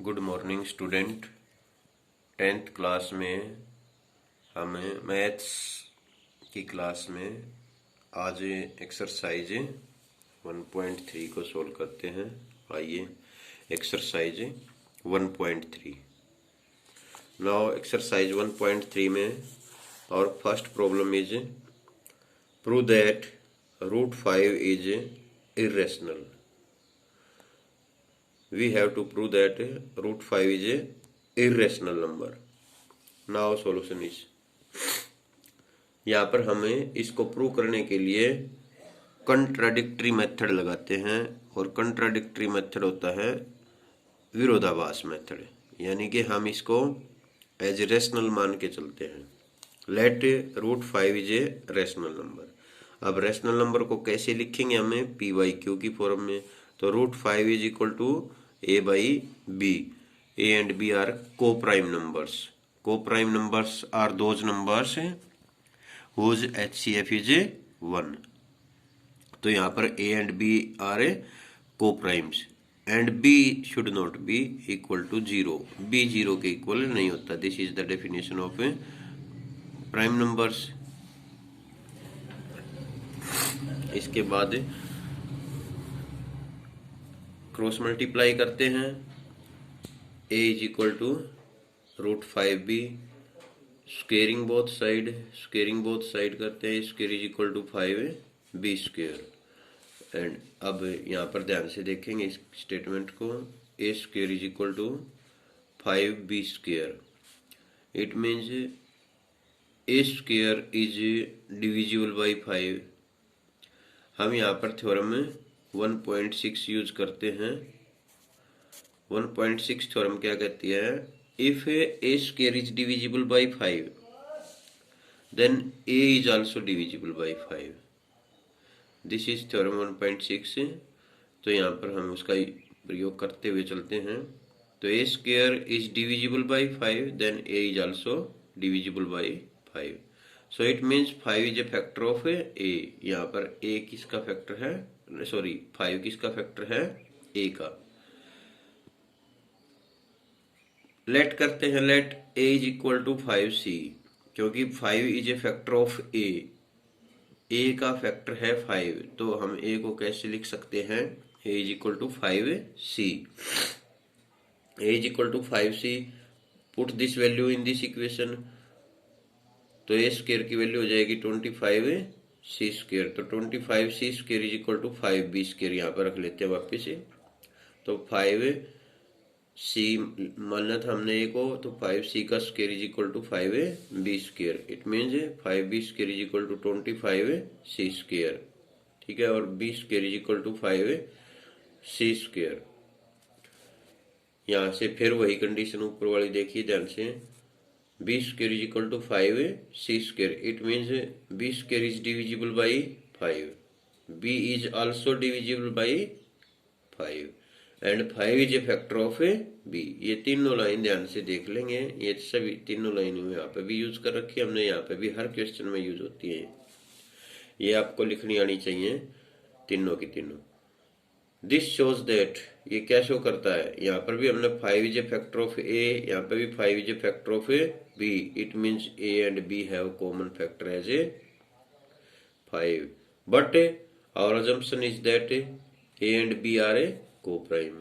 Good morning student. 10th class में हमें maths की क्लास में आज एक्सरसाइज 1.3 को सोल्व करते हैं। आइए एक्सरसाइज 1.3। नाउ एक्सरसाइज 1.3 में और first problem is prove that √5 is irrational. We have to prove that √5 is a irrational number. Now solution is, यहाँ पर हमें इसको प्रूव करने के लिए कंट्राडिक्टरी मेथड लगाते हैं, और कंट्राडिक्टरी मेथड होता है विरोधाभास मेथड, यानी कि हम इसको एज रेशनल मान के चलते हैं। Let √5 is a rational number. अब रेशनल नंबर को कैसे लिखेंगे हमें p/q की फॉर्म में, तो √5 is equal to a/b। a and b are co-prime numbers. Co-prime numbers are those numbers whose HCF is 1. तो यहाँ पर a and b are co-primes and b should not be equal to 0. b 0 के equal नहीं होता। This is the definition of prime numbers. इसके बाद cross multiply करते हैं। a is equal to √5b, squaring both side करते हैं। Square is equal to 5b square. And अब यहाँ पर ध्यान से देखेंगे इस स्टेटमेंट को, a square is equal to 5b square. It means a square is divisible by 5। हम यहाँ पर थ्योरम 1.6 यूज करते हैं। 1.6 थ्योरम क्या कहती है, if a square is divisible by 5 then a is also divisible by 5। This is theorem 1.6। तो यहाँ पर हम उसका प्रयोग करते हुए चलते हैं। तो a square is divisible by 5 then a is also divisible by 5। So it means 5 is a factor of a। यहाँ पर a किसका फैक्टर है, सॉरी 5 किसका फैक्टर है, a का। लेट करते हैं, let a is equal to 5c, क्योंकि 5 is a factor of a का फैक्टर है 5, तो हम a को कैसे लिख सकते हैं, a is equal to 5c। a is equal to 5c, put this value in this equation. तो a स्क्वायर की वैल्यू हो जाएगी 25c स्क्वायर। तो 25c square is equal to 5b square यहाँ पर रख लेते हैं वापिस से। तो 5c मानना था हमने a को, तो 5c का square is equal to 5b square. It means 5b square is equal to 25c square, ठीक है। और b square is equal to 5c square. यहाँ से फिर वही कंडीशन ऊपर वाली देखिए ध्यान से, b square is equal to 5c square. It means b square is divisible by 5, b is also divisible by 5 and 5 is a factor of b। ये तीनों लाइन ध्यान से देख लेंगे, ये सभी तीनों लाइन यहाँ पे भी यूज कर रखी है हमने, यहाँ पे भी हर क्वेश्चन में यूज होती है। ये आपको लिखनी आनी चाहिए तीनों की तीनों। दिस शोज दैट, ये क्या शो करता है, यहाँ पर भी हमने 5 is a factor of a, यहाँ पे भी 5 is a factor of b। It means a and b have common factor as a 5, but our assumption is that a and b are a coprime.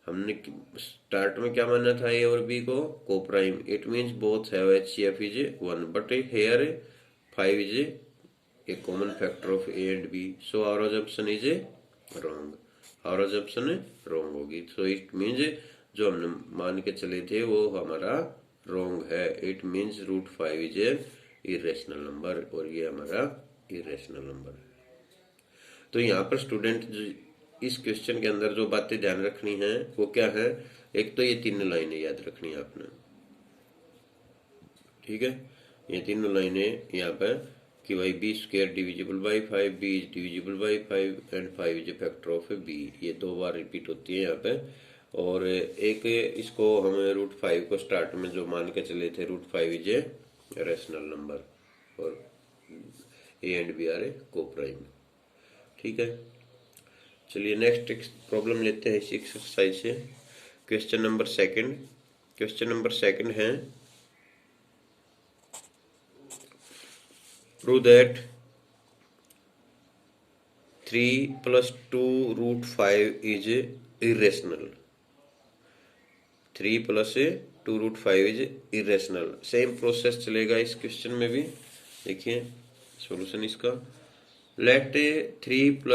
हमने start में क्या माना था, a और b को coprime. It means both have HCF is 1, but here 5 is a common factor of a and b। So our assumption is wrong, और assumption wrong होगी। सो it means जो हमने मान के चले थे वो हमारा रॉन्ग है। It means √5 is a irrational number, और ये हमारा इरेशनल नंबर है। तो यहाँ पर स्टूडेंट इस क्वेश्चन के अंदर जो बातें ध्यान रखनी है वो क्या है, एक तो ये तीनों लाइनें याद रखनी है आपने, ठीक है। ये तीनों लाइनें यहाँ पर कि भाई b square divisible by 5, b is divisible by 5 and 5 is a factor of b। ये 2 बार रिपीट होती है यहाँ पे। और एक इसको हम √5 को स्टार्ट में जो मान के चले थे, √5 इज ए रेशनल नंबर और a and b are a coprime, ठीक है। चलिए नेक्स्ट प्रॉब्लम लेते हैं इस एक्सरसाइज से। क्वेश्चन नंबर सेकंड है prove that 3 + 2 √5 is irrational. 3 + 2 √5 is irrational. Same process चलेगा इस क्वेश्चन में भी। देखिए सॉल्यूशन इसका, let 3 +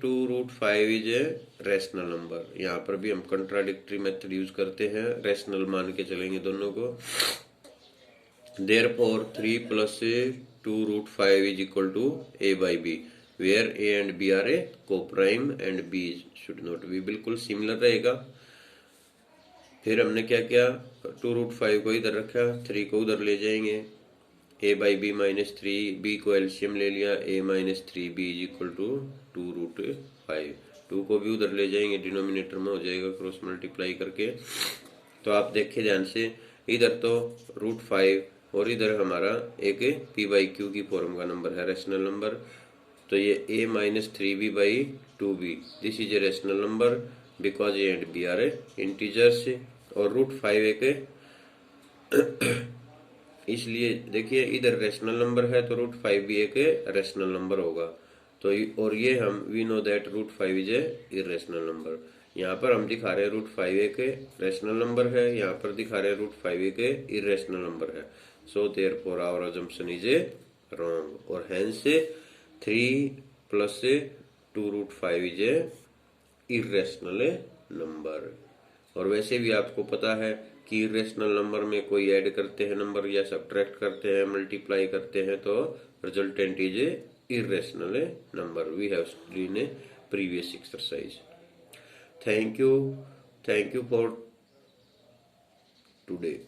2 √5 is a rational number. यहाँ पर भी हम कंट्राडिक्टरी मेथड यूज करते हैं, रैशनल मान के चलेंगे दोनों को। Therefore 3 + 2 √5 is equal to a by b, where a and b are a co-prime and b should not be। बिल्कुल सिमिलर रहेगा। फिर हमने क्या किया, 2 √5 को इधर रखा, 3 को उधर ले जाएंगे, a by b -3, b को एलसीएम ले लिया, a - 3b is equal to 2 √5। 2 को भी उधर ले जाएंगे, डिनोमिनेटर में हो जाएगा क्रॉस मल्टीप्लाई करके। तो आप देखिए ध्यान से, इधर तो √5 और इधर हमारा एक p/q की फॉर्म का नंबर है, रैशनल नंबर। तो ये a - 3b/2b, this is a rational number because a and b are integers. और √5 एक इसलिए देखिए इधर रैशनल नंबर है तो √5 भी एक रैशनल नंबर होगा। तो और ये हम we know that √5 is a irrational number. यहाँ पर हम दिखा रहे हैं √5 एक रैशनल नंबर है, यहाँ पर दिखा रहे हैं √5 एक इरेशनल नंबर है। So therefore our assumption is a wrong, और hence 3 + 2 √5 is a irrational number. और वैसे भी आपको पता है कि इरेशनल नंबर में कोई ऐड करते हैं नंबर या सब्ट्रैक्ट करते हैं, मल्टीप्लाई करते हैं, तो resultant is irrational number. We have studied in previous exercise. Thank you for today.